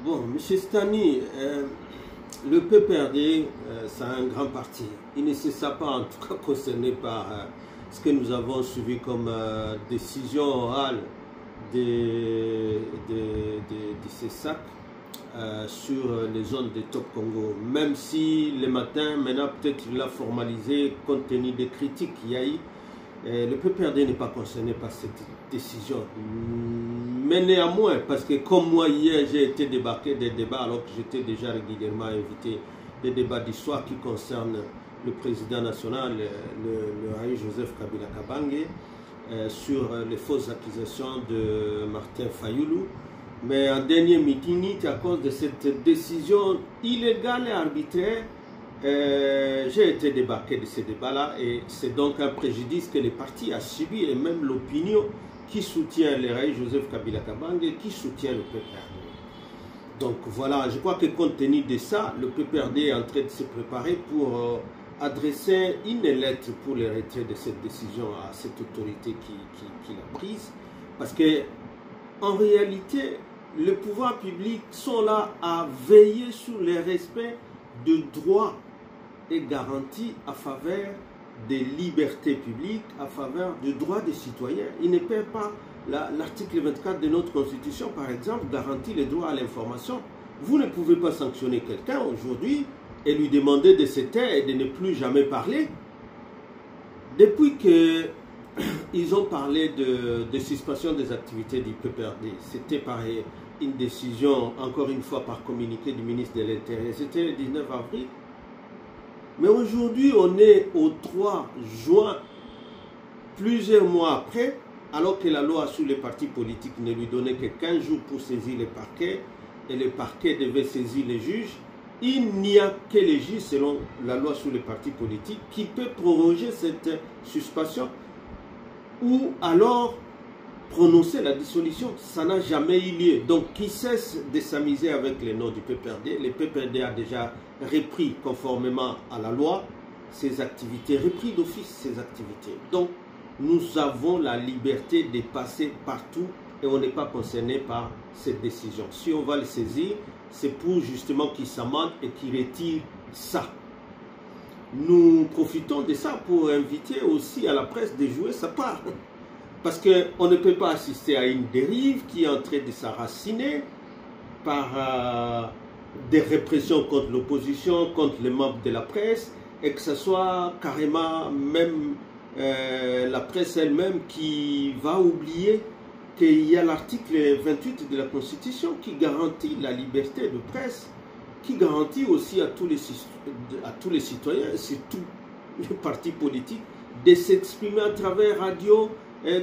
Bon, M. Stani, le PPRD, c'est un grand parti. Il ne se sent pas en tout cas concerné par ce que nous avons suivi comme décision orale de ces sacs sur les zones de Top Congo. Même si le matin, maintenant peut-être il l'a formalisé compte tenu des critiques qu'il y a eu. Le PPRD n'est pas concerné par cette décision. Mais néanmoins, parce que comme moi hier, j'ai été débarqué des débats alors que j'étais déjà régulièrement invité, des débats d'histoire qui concernent le président national, le Raï Joseph Kabila Kabange, sur les fausses accusations de Martin Fayoulou. Mais en dernier meeting, à cause de cette décision illégale et arbitraire, j'ai été débarqué de ces débats-là et c'est donc un préjudice que les partis ont subi et même l'opinion qui soutient le Raï Joseph Kabila Kabange et qui soutient le PPRD. Donc voilà, je crois que compte tenu de ça, le PPRD est en train de se préparer pour adresser une lettre pour le retrait de cette décision à cette autorité qui l'a prise. Parce que en réalité, les pouvoirs publics sont là à veiller sur le respect de droits et garanties à faveur des libertés publiques, à faveur des droits des citoyens. Il ne perd pas l'article 24 de notre Constitution, par exemple, garantit le droit à l'information. Vous ne pouvez pas sanctionner quelqu'un aujourd'hui et lui demander de se taire et de ne plus jamais parler. Depuis qu'ils ont parlé de suspension des activités du PPRD, c'était par une décision, encore une fois par communiqué du ministre de l'Intérieur, c'était le 19 avril. Mais aujourd'hui, on est au 3 juin, plusieurs mois après, alors que la loi sur les partis politiques ne lui donnait que 15 jours pour saisir les parquets, et le parquet devait saisir les juges. Il n'y a que les juges, selon la loi sur les partis politiques, qui peut proroger cette suspension ou alors prononcer la dissolution. Ça n'a jamais eu lieu. Donc, qui cesse de s'amuser avec les noms du PPRD. Le PPRD a déjà repris, conformément à la loi, ses activités, repris d'office ses activités. Donc, nous avons la liberté de passer partout et on n'est pas concerné par cette décision. Si on va le saisir, c'est pour justement qu'il s'amende et qu'il retire ça. Nous profitons de ça pour inviter aussi à la presse de jouer sa part. Parce qu'on ne peut pas assister à une dérive qui est en train de s'enraciner par des répressions contre l'opposition, contre les membres de la presse, et que ce soit carrément même la presse elle-même qui va oublier qu'il y a l'article 28 de la Constitution qui garantit la liberté de presse, qui garantit aussi à tous les citoyens, surtout les partis politiques, de s'exprimer à travers radio,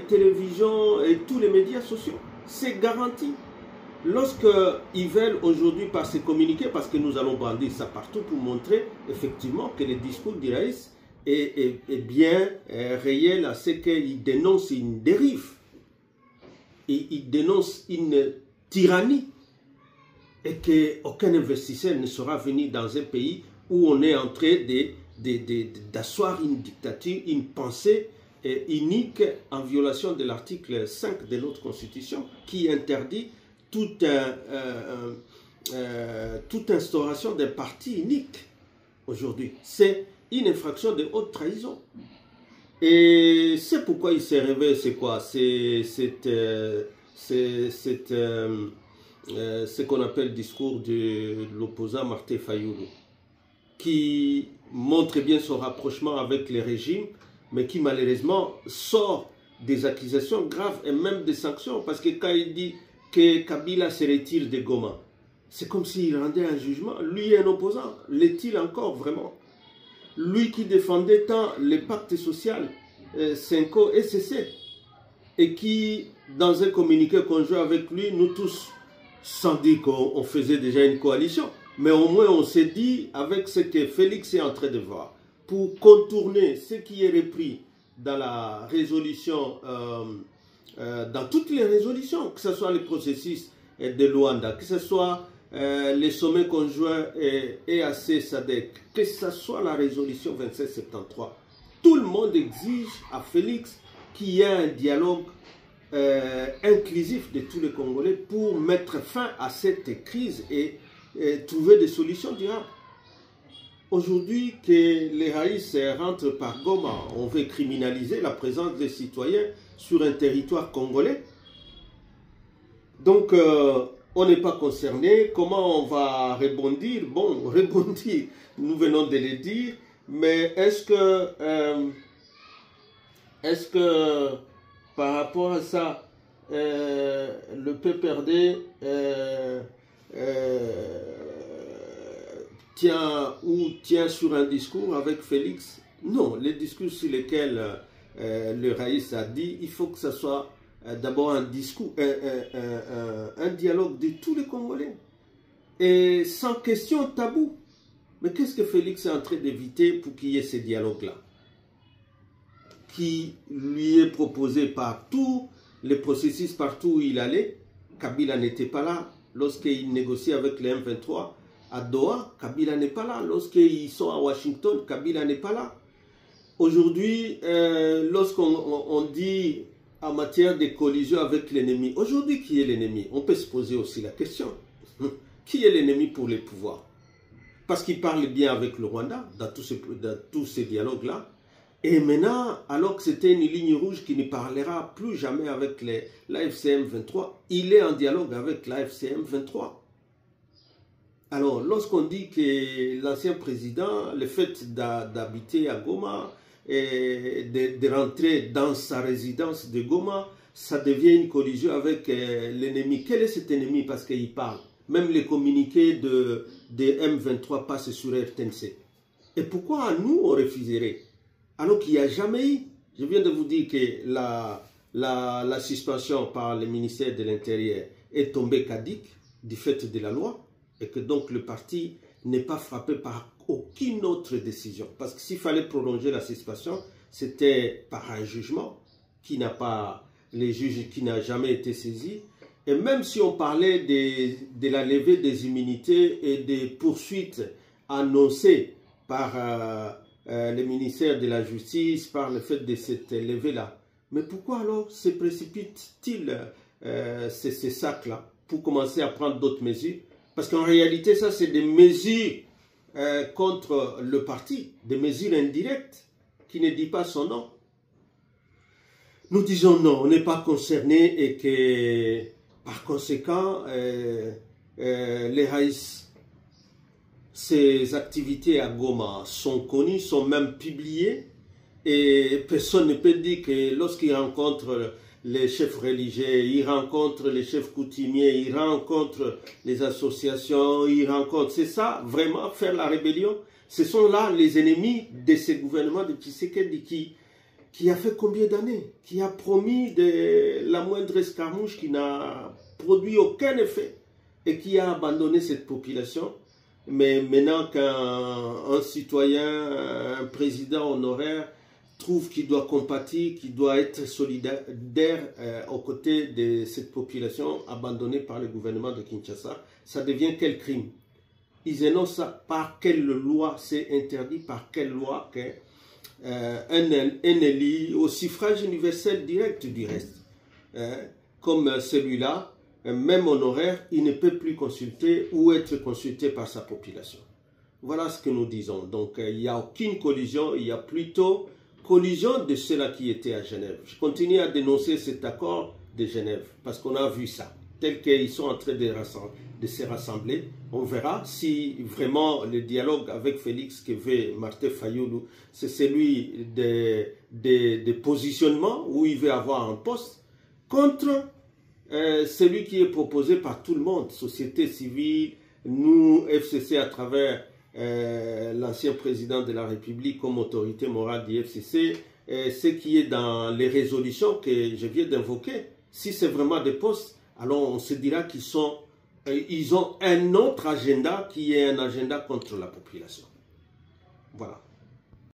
télévision et tous les médias sociaux. C'est garanti. Lorsqu'ils veulent aujourd'hui par ces communiqués, parce que nous allons brandir ça partout pour montrer effectivement que le discours d'Iraïs est bien réel à ce qu'il dénonce une dérive. Et il dénonce une tyrannie. Et qu'aucun investisseur ne sera venu dans un pays où on est en train d'asseoir une dictature, une pensée unique en violation de l'article 5 de notre Constitution qui interdit toute instauration d'un parti unique aujourd'hui. C'est une infraction de haute trahison. Et c'est pourquoi il s'est réveillé, c'est quoi? C'est ce qu'on appelle le discours de l'opposant Martin Fayoulou, qui montre bien son rapprochement avec les régimes, mais qui malheureusement sort des accusations graves et même des sanctions, parce que quand il dit que Kabila se retire de Goma, c'est comme s'il rendait un jugement. Lui est un opposant, l'est-il encore vraiment? Lui qui défendait tant le pacte social, Senko et CC, et qui, dans un communiqué conjoint avec lui, nous tous, sans dire qu'on faisait déjà une coalition, mais au moins on s'est dit, avec ce que Félix est en train de voir, pour contourner ce qui est repris dans la résolution, dans toutes les résolutions, que ce soit le processus de Luanda, que ce soit les sommets conjoints EAC-SADC, que ce soit la résolution 2773. Tout le monde exige à Félix qu'il y ait un dialogue inclusif de tous les Congolais pour mettre fin à cette crise et trouver des solutions durables. Aujourd'hui, que les Haïs rentrent par Goma, on veut criminaliser la présence des citoyens sur un territoire congolais. Donc, on n'est pas concerné. Comment on va rebondir? Bon, rebondir, nous venons de le dire, mais est-ce que par rapport à ça, le PPRD tient sur un discours avec Félix? Non, les discours sur lesquels le Raïs a dit, il faut que ce soit d'abord un discours, un dialogue de tous les Congolais, et sans question tabou. Mais qu'est-ce que Félix est en train d'éviter pour qu'il y ait ce dialogue-là, qui lui est proposé par tous les processus, partout où il allait? Kabila n'était pas là lorsqu'il négociait avec les M23 à Doha. Kabila n'est pas là. Lorsqu'ils sont à Washington, Kabila n'est pas là. Aujourd'hui, lorsqu'on dit en matière de collision avec l'ennemi, aujourd'hui, qui est l'ennemi? On peut se poser aussi la question. Qui est l'ennemi pour les pouvoirs? Parce qu'il parle bien avec le Rwanda dans tous ces dialogues-là. Et maintenant, alors que c'était une ligne rouge qui ne parlera plus jamais avec l'AFCM 23, il est en dialogue avec l'AFCM 23. Alors, lorsqu'on dit que l'ancien président, le fait d'habiter à Goma et de rentrer dans sa résidence de Goma, ça devient une collision avec l'ennemi. Quel est cet ennemi? Parce qu'il parle. Même les communiqués de M23 passent sur RTNC. Et pourquoi nous, on refuserait? Alors qu'il n'y a jamais eu. Je viens de vous dire que la suspension par le ministère de l'Intérieur est tombée caduque du fait de la loi, et que donc le parti n'est pas frappé par aucune autre décision. Parce que s'il fallait prolonger la suspension, c'était par un jugement qui n'a pas, les juges qui n'a jamais été saisi. Et même si on parlait de la levée des immunités et des poursuites annoncées par le ministère de la Justice, par le fait de cette levée-là, mais pourquoi alors se précipite-t-il ces sacs-là pour commencer à prendre d'autres mesures? Parce qu'en réalité, ça, c'est des mesures contre le parti, des mesures indirectes qui ne disent pas son nom. Nous disons non, on n'est pas concerné et que, par conséquent, les Haïs, ces activités à Goma sont connues, sont même publiées, et personne ne peut dire que lorsqu'il rencontre les chefs religieux, il rencontre les chefs coutumiers, il rencontre les associations, il rencontre... C'est ça, vraiment, faire la rébellion. Ce sont là les ennemis de ce gouvernement de Tshisekedi qui a fait combien d'années? Qui a promis la moindre escarmouche, qui n'a produit aucun effet et qui a abandonné cette population. Mais maintenant qu'un citoyen, un président honoraire trouve qu'il doit compatir, qu'il doit être solidaire aux côtés de cette population abandonnée par le gouvernement de Kinshasa, ça devient quel crime? Ils énoncent ça. Par quelle loi c'est interdit? Par quelle loi qu'un élu au suffrage universel direct du reste, comme celui-là, même honoraire, il ne peut plus consulter ou être consulté par sa population. Voilà ce que nous disons. Donc, il n'y a aucune collision, il y a plutôt collision de ceux-là qui étaient à Genève. Je continue à dénoncer cet accord de Genève, parce qu'on a vu ça, tel qu'ils sont en train de se rassembler. On verra si vraiment le dialogue avec Félix que veut Martin Fayulu, c'est celui des positionnements où il veut avoir un poste, contre celui qui est proposé par tout le monde, société civile, nous, FCC, à travers l'ancien président de la République comme autorité morale du FCC, ce qui est dans les résolutions que je viens d'invoquer. Si c'est vraiment des postes, alors on se dira qu'ils ont un autre agenda qui est un agenda contre la population. Voilà.